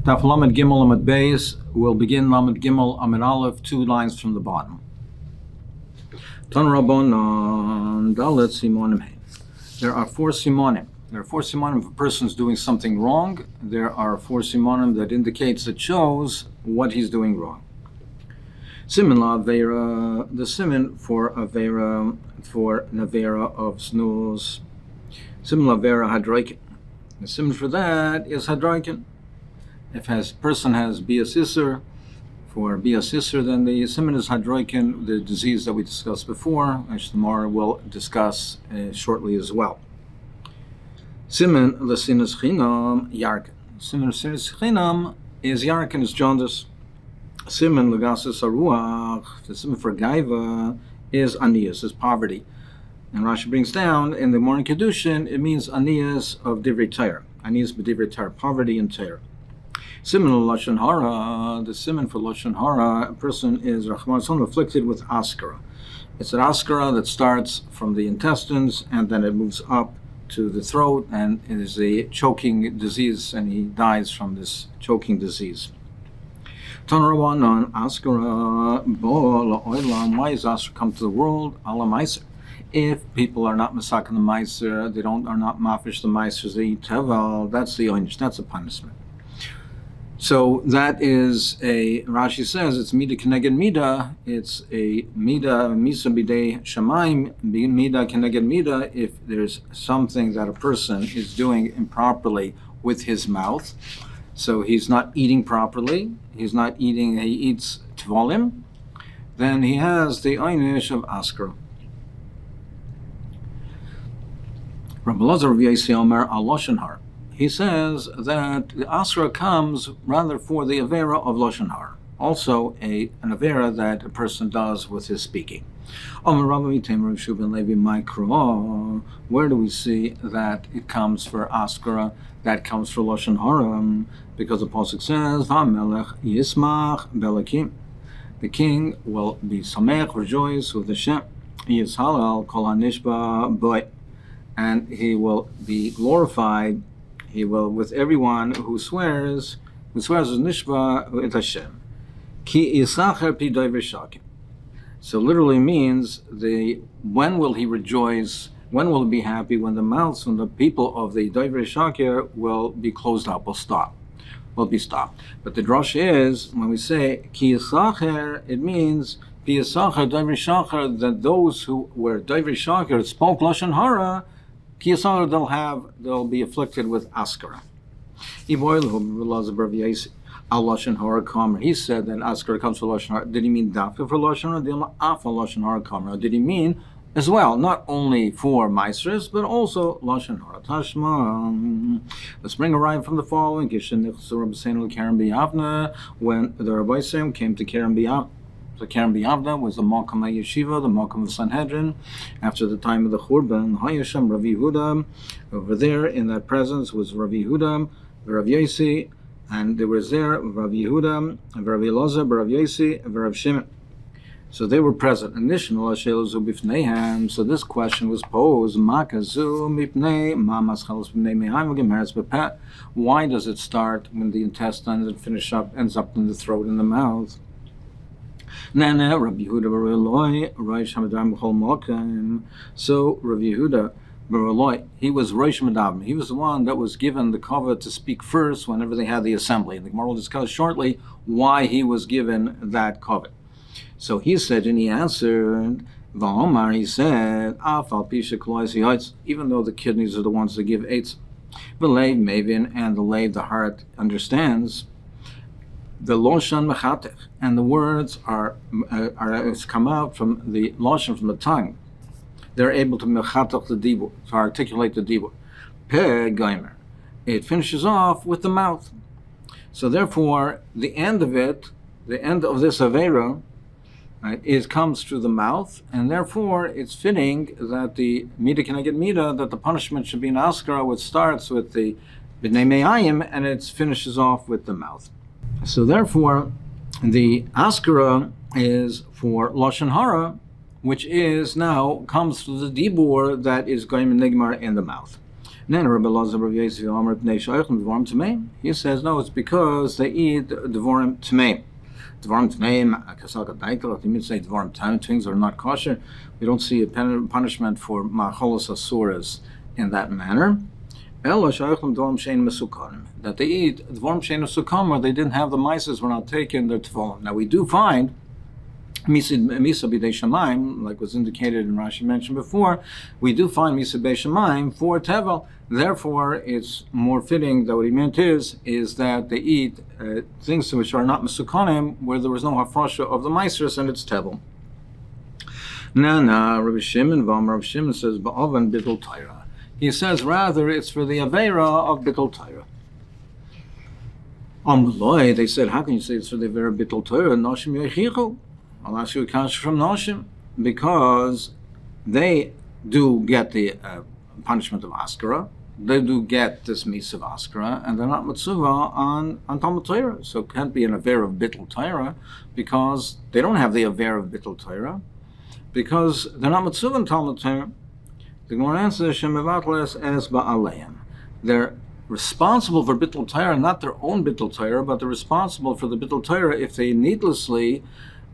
Taf Lamed Gimel Amud Beis will begin Lamed Gimel Amud Aleph, 2 lines from the bottom. Tan Rabbanan Dalet Simonim Hein. There are 4 simonim. There are 4 simonim if a person is doing something wrong. There are 4 simonim that shows what he's doing wrong. Simin la Avera, the simin for Avera, for Navera of snooze. Simin la Avera Hadroikin. The simin for that is Hadroikin. If a person has Bias Isser, for Bias Isser, then the simin is Hadroikin, the disease that we discussed before, which tomorrow we'll discuss shortly as well. Simin L'Sinas Chinam Yarkin. Simin L'Sinas Chinam is Yarkin, is jaundice. Simin L'Gasis Aruach, the simin for Gaiva, is Anias, is poverty. And Rashi brings down, in the morning Kedushin, it means Anias of Divrei Torah. Anias b'Divrei Torah, poverty and Torah. Simin Lashon Hara, the simin for Lashon Hara, a person is Rahman afflicted with askara. It's an askara that starts from the intestines and then it moves up to the throat, and it is a choking disease, and he dies from this choking disease. Tanarawanan askara bo la'olam. Why is askara come to the world? Ala meiser. If people are not masakin the meiser, they are not mafish the meisers, they eat tevel. That's the oynish. That's a punishment. So that is Rashi says, it's mida keneged mida, it's a mida, misa bidei shamayim, mida keneged mida, if there's something that a person is doing improperly with his mouth. So he's not eating properly, he eats tvolim, then he has the einish of askara. Rabbi Lazar of Yesi Omer al Lashon Hara. He says that the asra comes rather for the avera of Lashon Hara, also an avera that a person does with his speaking. Where do we see that it comes for askara, that comes for Lashon Hara? Because the pasuk says, "V'amelech yismach belakim." The king will be samech, rejoice with Hashem. Yishalal kol hanishba boy, and he will be glorified. He will with everyone who swears with nishba et Hashem. Ki yisacher pi dover shakim. So literally means when will he rejoice? When will he be happy? When the mouths from the people of the dover shakir will be closed up, will be stopped. But the drush is, when we say ki yisacher, it means pi yisacher dover shakir, that those who were dover shakir spoke lashon hara. They'll be afflicted with askara. He said that askara comes from Lashon Hara. Did he mean dafka for Lashon Hara? Did he mean as well, not only for Maestras, but also Lashon Hara? Tashma. Let's bring a rhyme from the following. When the Rabbi Sam came to Keren B'Yavna, so Keren B'Yavna was the Malkam HaYeshiva, the Malkam of Sanhedrin, after the time of the Churban. Hayasham Rav Yehuda, over there in that presence was Rav Yehuda, Rav Yosi, and there was there Rav Yehuda, Rav Elazar, Rav Yosi, and Rav Shimon. So they were present. So this question was posed: why does it start when the intestines and ends up in the throat and the mouth? Nana Rabbi Yehuda Bareloi, Rosh Hamadam B'chol Mokim. So Rabbi Yehuda Bareloi, he was Rosh Hamadam. He was the one that was given the cover to speak first whenever they had the assembly. And the Gemara will discuss shortly why he was given that cover. So he said, and he answered, V'omar, he said, Afal Pisha Klois Yites, even though the kidneys are the ones that give eitz, V'leiv Mavin, and the leiv, the heart, understands. The loshan mechatech, and the words are come out from the loshan, from the tongue. They're able to mechatech the dibur, to articulate the dibur. Pe gaimer, it finishes off with the mouth. So therefore, the end of this avera, right, comes through the mouth, and therefore it's fitting that the mida keneged mida, that the punishment should be an askara, which starts with the b'nei me'ayim, and it finishes off with the mouth. So therefore, the askara is for Lashon Hara, which is now comes to the dibur that is going nigmar in the mouth. He says, no, it's because they eat Dvorim Tmeim. Dvorim Tmeim, Kasaka Daikel, they say Dvorim Tmeim, things are not kosher. We don't see a punishment for Macholos Asuras in that manner. That they eat Dvorim Shein Mesukanim, where they didn't have the mices, were not taken, their Tvorim. Now we do find Misa B'dei Shamayim, like was indicated and Rashi mentioned before, we do find Misa B'dei Shamayim for Tevel. Therefore, it's more fitting that what he meant is that they eat things which are not Mesukanim, where there was no hafrasha of the Meisers, and it's Tevel. Rabbi Shimon says, Ba'avan Bittul Torah. He says, rather, it's for the Avera of Bittul Torah. They said, how can you say it's for the Avera of Bittul Torah? Noshim Yechichu. I'll ask you a question from Noshim, because they do get the punishment of Askara. They do get this Misa of Askara, and they're not Matsuva on Talmud Torah. So it can't be an Aver of Bittul Torah, because they don't have the Aver of Bittul Torah, because they're not Matsuva on Talmud Torah. The Gemara answers, Shemivatles es ba'aleim. They're responsible for Bittul Torah, not their own Bittul Torah, but they're responsible for the Bittul Torah if they needlessly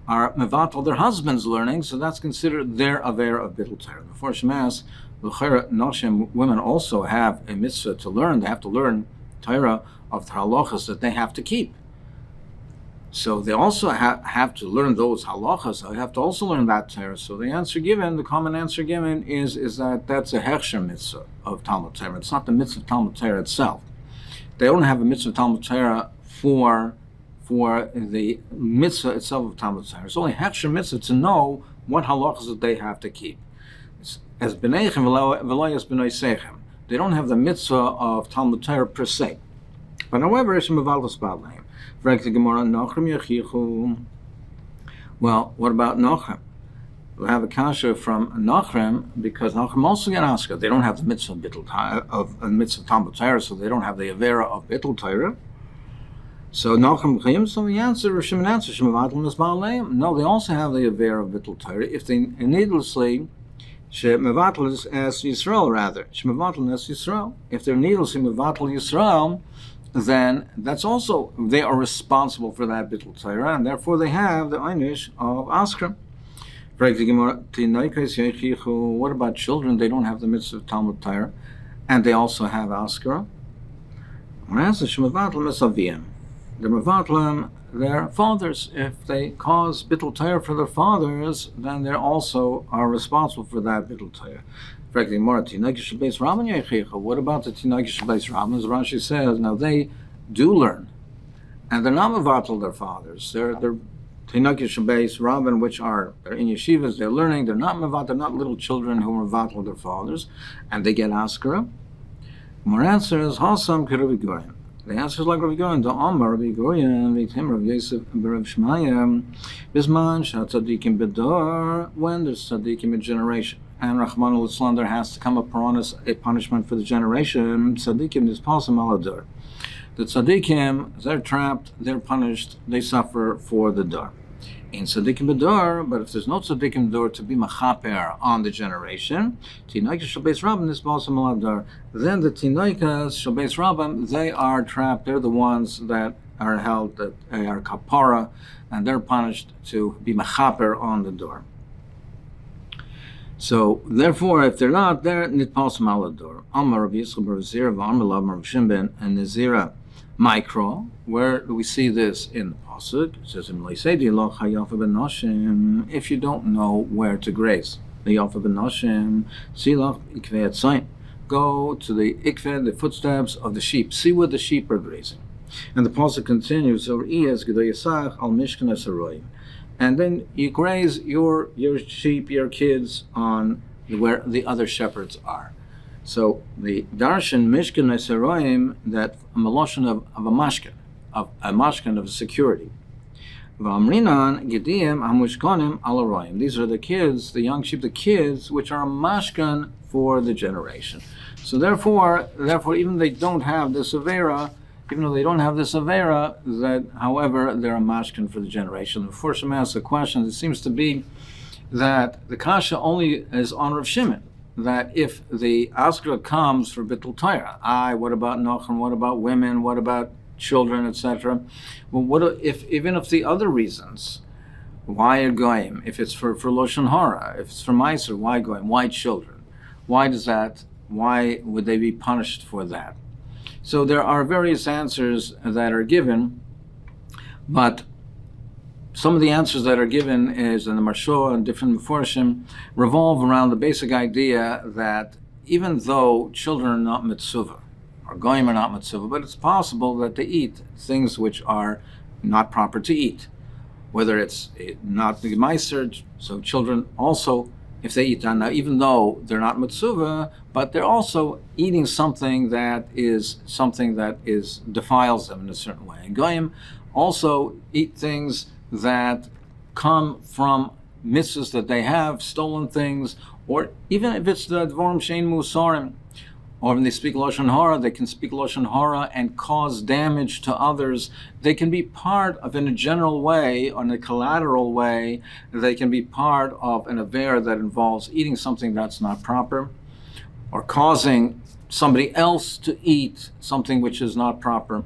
are mevatel their husband's learning, so that's considered their aver of Bittul Torah. Before Shemas, Noshim, women also have a mitzvah to learn. They have to learn Torah of the halachas that they have to keep. So they also have to learn those halachas. They have to also learn that Torah. So the answer given, the common answer given, is that that's a hechsher mitzvah of Talmud Torah. It's not the mitzvah of Talmud Torah itself. They don't have a mitzvah of Talmud Torah for the mitzvah itself of Talmud Torah. It's only hechsher mitzvah to know what halachas that they have to keep. As b'neichem v'loyas b'nei sechem. They don't have the mitzvah of Talmud Torah per se. But however, it's mevaldas b'aleim. Well, what about Nochem? We'll have a kasha from Nochem, because Nochem also get asked. They don't have the mitzvah of mitzvah Talmud Torah, so they don't have the avera of Bittul Torah. So Nochem Chayim, so the answer, Shimon answers, Shemavatim is Ba'aleim. No, they also have the avera of Bittul Torah. If they needlessly, Shemavatim is as Yisrael, rather. Shemavatim as Yisrael. If they're needlessly Mevatel Yisrael, then that's also, they are responsible for that Bittul Torah, and therefore they have the Einish of Askram. What about children? They don't have the mitzvah of Talmud Torah, and they also have Askara. The Mevatlim, their fathers, if they cause Bittul Torah for their fathers, then they also are responsible for that Bittul Torah. What about the Tinagish Beis Rabban? As Rashi says, now they do learn, and they're not mevatel their fathers. They're Tinagish Beis Rabban, which they're in yeshivas, they're learning. They're not mevatel, they're not little children who are mevatel their fathers, and they get askara. More answers, Hasam Kiravi Goyim. The answer is like Rabbi Goyen, the Amar Rabbi Goyen, Vitim Rav Yosef, Rav Shmaya, Bisman Shatzadikim Bedor, when there's tzadikim in generation, and Rahman al-Islam, there has to come upon us a punishment for the generation. Tzadikim is possible alador. The tzadikim, they're trapped, they're punished, they suffer for the dar. In tzadikim bedor, but if there's no tzadikim bedor to be machaper on the generation, tinaikas shalbeis rabban is possible alador. Then the tinaikas shalbeis rabban, they are trapped. They're the ones that are held, that are kapara, and they're punished to be machaper on the door. So therefore, if they're not there, nitpasim alador. Amar Rabbi Yisrael bar Zira v'Amar Lav Rav Shimben and Nazira micro. Where do we see this in the pasuk? It says if you don't know where to graze, go to the ikveh, the footsteps of the sheep. See where the sheep are grazing. And the pasuk continues, and then you graze your sheep, your kids, on where the other shepherds are. So the darshan mishkan esaroim, that a maloshan of a mashkan of security. V'amrinan gediyim hamushkonim alaroim. These are the kids, the young sheep, the kids which are a mashkan for the generation. So therefore, even they don't have this avera. Even though they don't have this avera, that, however, they're a mashkan for the generation. Before Shem asks a question, it seems to be that the kasha only is on Rav Shimon. that if the Askra comes for Bittul Torah, what about Nochum, what about women, what about children, etc.? Well, what if even if the other reasons, why are Goyim? If it's for Lashon Hara, if it's for Meiser, why Goyim? Why children? Why does that? Why would they be punished for that? So there are various answers that are given, but some of the answers that are given is in the Marsho and different Meforshim revolve around the basic idea that even though children are not mitzvah, or Goyim are not mitzvah, but it's possible that they eat things which are not proper to eat. Whether it's not the Meiser, so children also, if they eat that now, even though they're not mitzvah, but they're also eating something that defiles them in a certain way. And Goyim also eat things that come from mitzvahs that they have, stolen things, or even if it's the Dvorim Shein Musarim, or when they speak Lashon Hara, they can speak Lashon Hara and cause damage to others. They can be part of, in a general way, or in a collateral way, they can be part of an affair that involves eating something that's not proper, or causing somebody else to eat something which is not proper,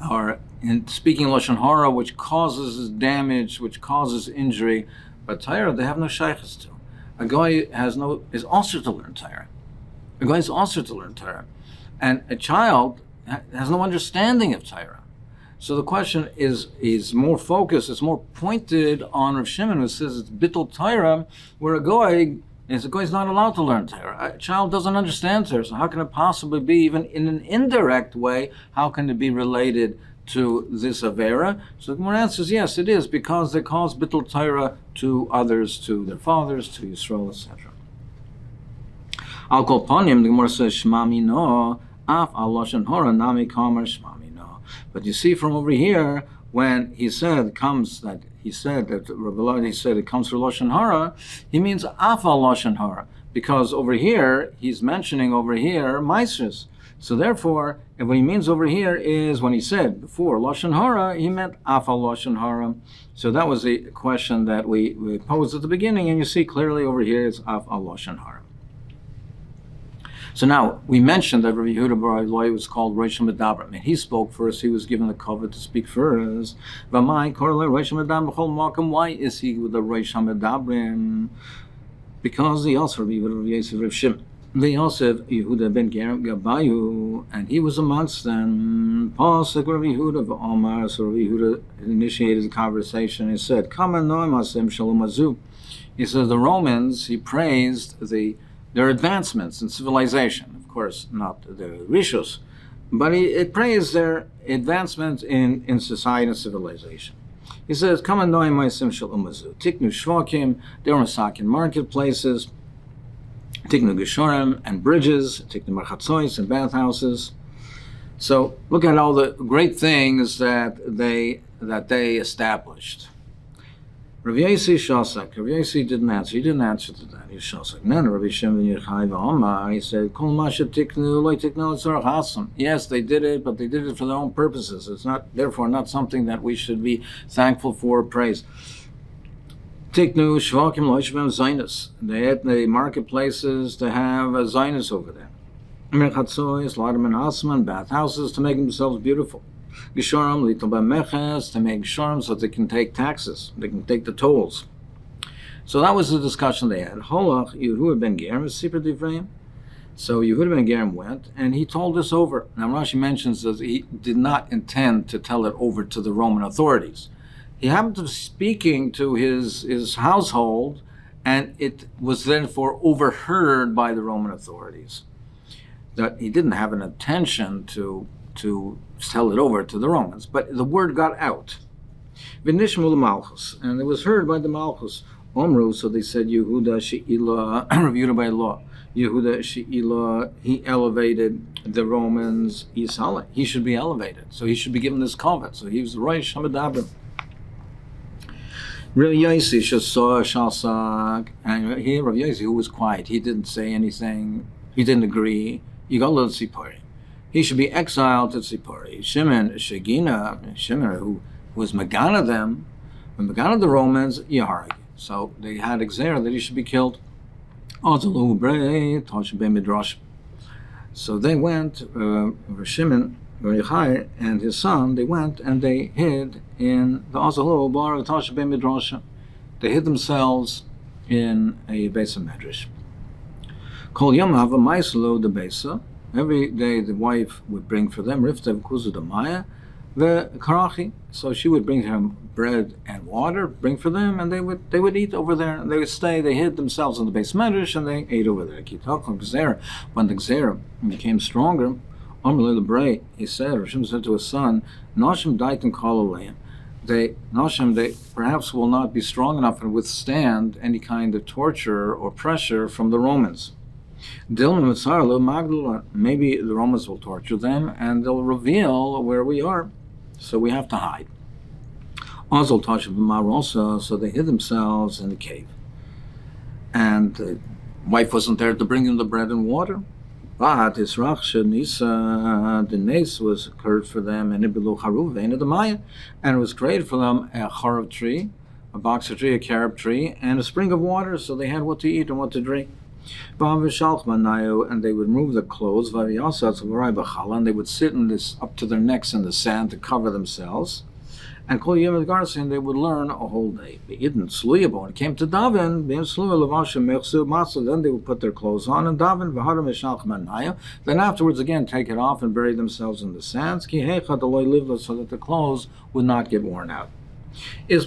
or in speaking Lashon Hara, which causes damage, which causes injury. But Torah, they have no shaykhs to. A guy is also to learn Torah. A guy is also to learn Torah. And a child has no understanding of Torah. So the question is more focused, it's more pointed on Rav Shimon, who says it's Bittul Torah, where a guy is not allowed to learn Torah. A child doesn't understand Torah, so how can it possibly be, even in an indirect way, how can it be related to this Avera? So the Gemara answers, yes, it is, because they cause Bittul Torah to others, to their fathers, to Yisrael, etc. Al kol panim, the Gemara says, Shmami no, af al lashon hara nami kamer Shmami no. But you see from over here, when he said it comes for lashon hara, he means af al lashon hara, because over here he's mentioning Meisers. So therefore, and what he means over here is when he said before Lashon Hara, he meant af al Lashon Hara. So that was the question that we posed at the beginning, and you see clearly over here it's af al Lashon Hara. So now, we mentioned that Rabbi Yehuda bar Eloi was called Rosh Medabrim, and he spoke first, he was given the covet to speak first. Why is he with the Rosh Medabrim? Because he also Rabbi Yehuda Rav Shimon. The Yosef Yehuda ben Gabayu, and he was amongst them. Pasuk Rabbi Yehuda v'Omar. So Rabbi Yehuda initiated the conversation. He said, "Kama noim asem shalom azu." He says the Romans. He praised their advancements in civilization. Of course, not the Rishos, but he praised their advancement in society and civilization. He says, "Kama noim asem shalom azu." Tiknu shvakim. They were masakin marketplaces. Tiknu geshorim and bridges, tiknu marchatzois and bathhouses. So look at all the great things that they established. Rav Yosi Shasak. Rav Yosi didn't answer. He didn't answer to that. He Shasak. Then Rabbi Shimon Yochai v'Omar. He said, "Kol masha tiknu lo tiknu l'tzorach hasam." Yes, they did it, but they did it for their own purposes. It's therefore not something that we should be thankful for or praise. Tiknu shvakim loishvem zainus. They had the marketplaces to have a zainus over there. Merchatzois, larman asman, bathhouses to make themselves beautiful. Geshorim litol b'meches, to make geshorim so they can take taxes. They can take the tolls. So that was the discussion they had. Holach Yehuda ben Gerim is Sipur Divrayim. So Yehuda ben Gerim went and he told this over. Now Rashi mentions that he did not intend to tell it over to the Roman authorities. He happened to be speaking to his household, and it was therefore overheard by the Roman authorities. That he didn't have an intention to tell it over to the Romans, but the word got out. V'nishmu l'malchus, and it was heard by the malchus. Omru, so they said Yehuda she'ila, reviewed by law. Yehuda she'ila, he elevated the Romans. Yisale, he should be elevated, so he should be given this covet. So he was the Rosh Hamedabrim. Rav Yosi Shasak, and here Rav Yosi, who was quiet, he didn't say anything, he didn't agree. You got a little Tzipori. He should be exiled to Tzipori. Shimon who was Megana them, when Megana the Romans, Yaharag. So they had Xer that he should be killed. So they went, Shimon Yochai and his son, they went and they hid in the Ozalu bar of Tasha Ben Midrash. They hid themselves in a Beis Medrash. Kol Yom Hava Maislo the Beisa. Every day the wife would bring for them Riftev Kuzu the Maya, the Karachi. So she would bring them bread and water, bring for them, and they would eat over there. They would stay. They hid themselves in the Beis Medrash and they ate over there. When the Gzera became stronger, he said, Rishim said to his son, Noshim Daitin Kalalayim. They perhaps will not be strong enough to withstand any kind of torture or pressure from the Romans. Maybe the Romans will torture them and they'll reveal where we are, so we have to hide. So they hid themselves in the cave. And the wife wasn't there to bring them the bread and water. But the nace was occurred for them, and it was created for them a charav tree, a box of tree, a carob tree, and a spring of water, so they had what to eat and what to drink. And they would remove their clothes, and they would sit in this up to their necks in the sand to cover themselves. And they would learn a whole day. When it came to daven, then they would put their clothes on and daven. Then afterwards again take it off and bury themselves in the sands, so that the clothes would not get worn out. So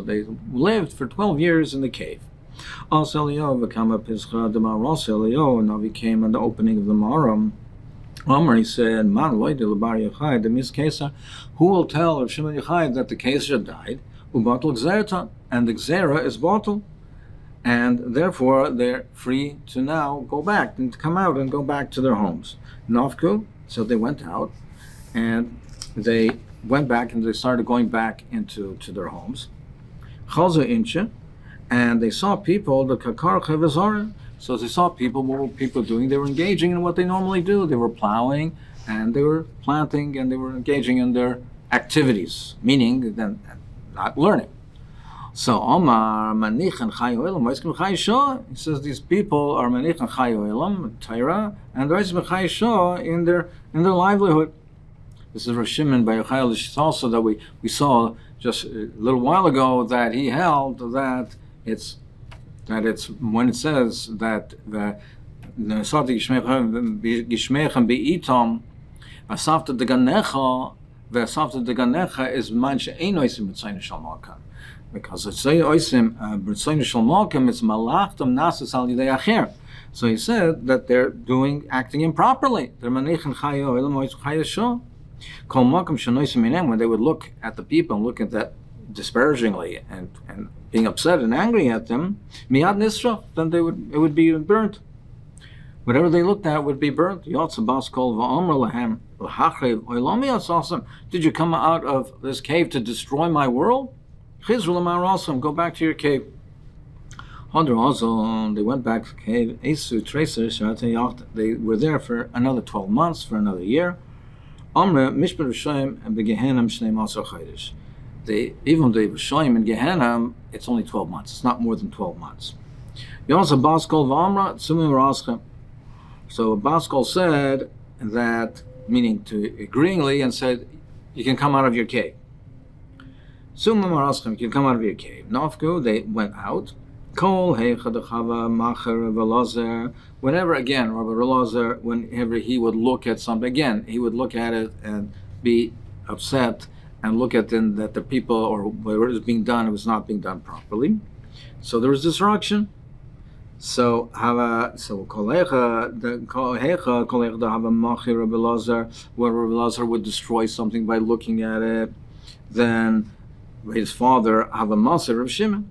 they lived for 12 years in the cave. Now became on the opening of the Maram. He said, who will tell of Shimon Yochai that the Kesher died, and the Gzera is bottled, and therefore they're free to now go back and to come out and go back to their homes. Novku, so they went out, and they went back and they started going back into their homes. Chalza Inche, and they saw people, the Kakar Chavazara. So as they saw people, what were people doing? They were engaging in what they normally do. They were plowing, and they were planting, and they were engaging in their activities, meaning then not learning. So Omar Manich and Chayoilam, he says these people are Manich and Chayoilam, Taira, and in their livelihood. This is Rosh Shimon by Yochai also that we saw just a little while ago that he held that it's when it says that the Nasati Gishmechem Beitom Asafta Deganecha Deganecha is Manche Einoisim B'Tzayin Shalmalkam, because it's Oisim B'Tzayin Shalmalkam, it's Malachtam Nasas Al Yidei Acher. So he said that they're acting improperly. They're Manich and Chayo Elam Chayasho. Kol Makam Shanoisim Inem, when they would look at the people and look at that disparagingly and being upset and angry at them, miyad nisra, then it would be burnt. Whatever they looked at would be burnt. Did you come out of this cave to destroy my world? Go back to your cave. They went back to the cave. They were there for another 12 months, for another year. Even the Rishoyim in Gehenna, it's only 12 months. It's not more than 12 months. So Baskol said that, meaning to agreeingly, and said, you can come out of your cave. You can come out of your cave. Nafku, they went out. Whenever, again, Rabbi Elazar, whenever he would look at something, again, he would look at it and be upset and look at that the people, or whatever is being done, it was not being done properly. So there was disruption. So Kolecha Hava Machi Rabbi Elazar, where Rabbi Elazar would destroy something by looking at it, then his father Hava Maser Rav Shimon,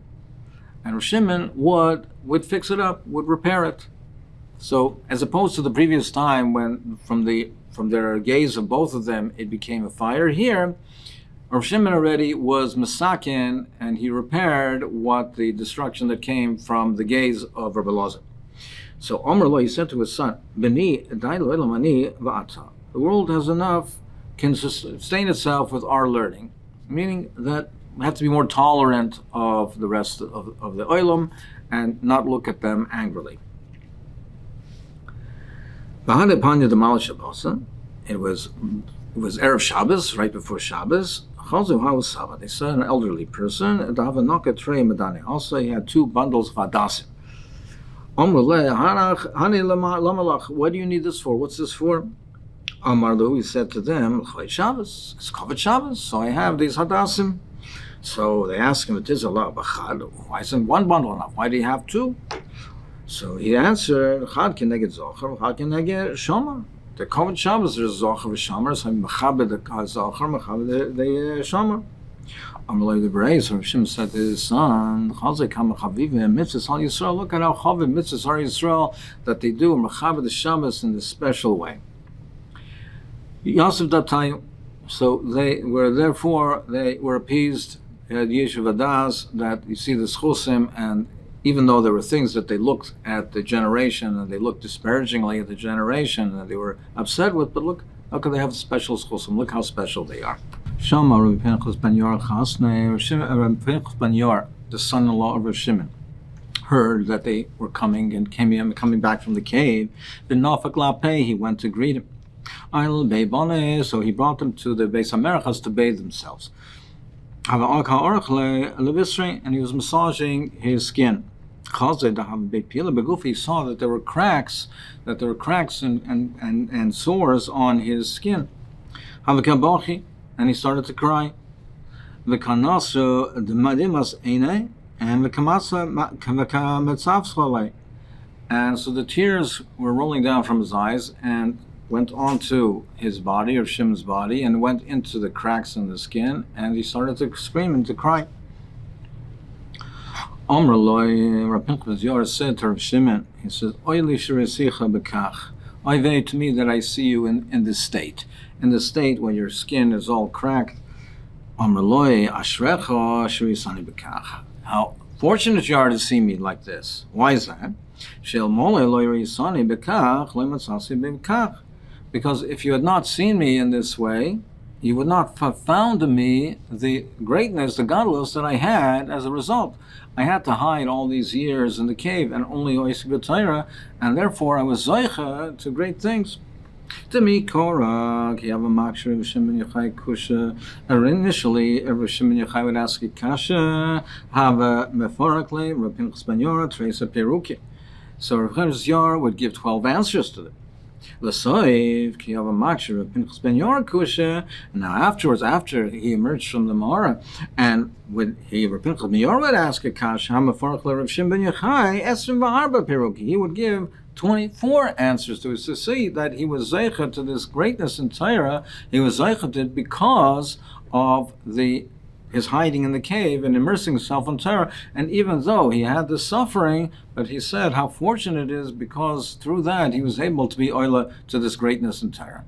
and Rav Shimon would fix it up, would repair it. So as opposed to the previous time when from their gaze of both of them it became a fire, here Rav Shimon already was Masakin, and he repaired what the destruction that came from the gaze of Rabbi Elazar. So Omer Lo, he said to his son, Beni, the world has enough, can sustain itself with our learning, meaning that have to be more tolerant of the rest of the olam and not look at them angrily. It was Erev Shabbos, right before Shabbos. They saw an elderly person. Also, he had 2 bundles of hadasim. What do you need this for? What's this for? He said to them, Shabbos, it's covered Shabbos, so I have these hadasim. So they asked him, it is Allah, why isn't 1 bundle enough? Why do you have 2? So he answered, Chad can I get zocher, Chad can I get shomer. The covered Shabbos, there's zocher and shomer, so I'm mechabed the zocher, mechabed the shomer. Amalei the Bereis, Rav Shimon said to his son, Chazek HaMechaviv mitzvahs Al Yisrael. Look at how chaviv mitzvahs Al Yisrael that they do mechabed the Shabbos in this special way. Yosef Datayu. So they were appeased at Yeshiva Das that you see the schusim, and even though there were things that they looked at the generation and they looked disparagingly at the generation and they were upset with, but look, how could they have special schusim? Look how special they are. Shama Rabbi Pinchas ben Yair Chasnei, Rabbi Pinchas ben Yair, the son-in-law of Rav Shimon, heard that they were coming coming back from the cave. He went to greet him. So he brought them to the Beis HaMerachas to bathe themselves. And he was massaging his skin. He saw that there were cracks, and sores on his skin. And he started to cry. And so the tears were rolling down from his eyes and went onto his body, or Shimon's body, and went into the cracks in the skin, and he started to scream and to cry. Amr loy, Rav Pinchas Yair said to Rav Shimon, he says, Oy li shirisicha bekach. Oy vey to me that I see you in this state. In the state where your skin is all cracked. Amr loy, ashrecha shirisani bekach. How fortunate you are to see me like this. Why is that? Shel mole loy risani bekach, loy matzasi bekach. Because if you had not seen me in this way, you would not have found in me the greatness, the godliness that I had as a result. I had to hide all these years in the cave and only oisik b'Torah, and therefore I was zoicha to great things. To me, Korah, ki have a makshir of Shimon Yochai kusha. Initially, Rav Shimon Yochai would ask a kasha, have a meforakle, Rav Pinchas ben Yair, tresa peruki. So Rav Pinchas Yair would give 12 answers to them. L'soiv ki have a makshir of Pinchas ben Yair kusha. Now afterwards, after he emerged from the Mara, and when Rav Pinchas ben Yair would ask a kasha, have meforakle Rav Shimon ben Yochai, esrim v'arba peruki. He would give 24 answers to it, to see that he was zeicha to this greatness in Torah. He was zeicha to it because of his hiding in the cave and immersing himself in Torah. And even though he had the suffering, but he said how fortunate it is because through that he was able to be oila to this greatness in Torah.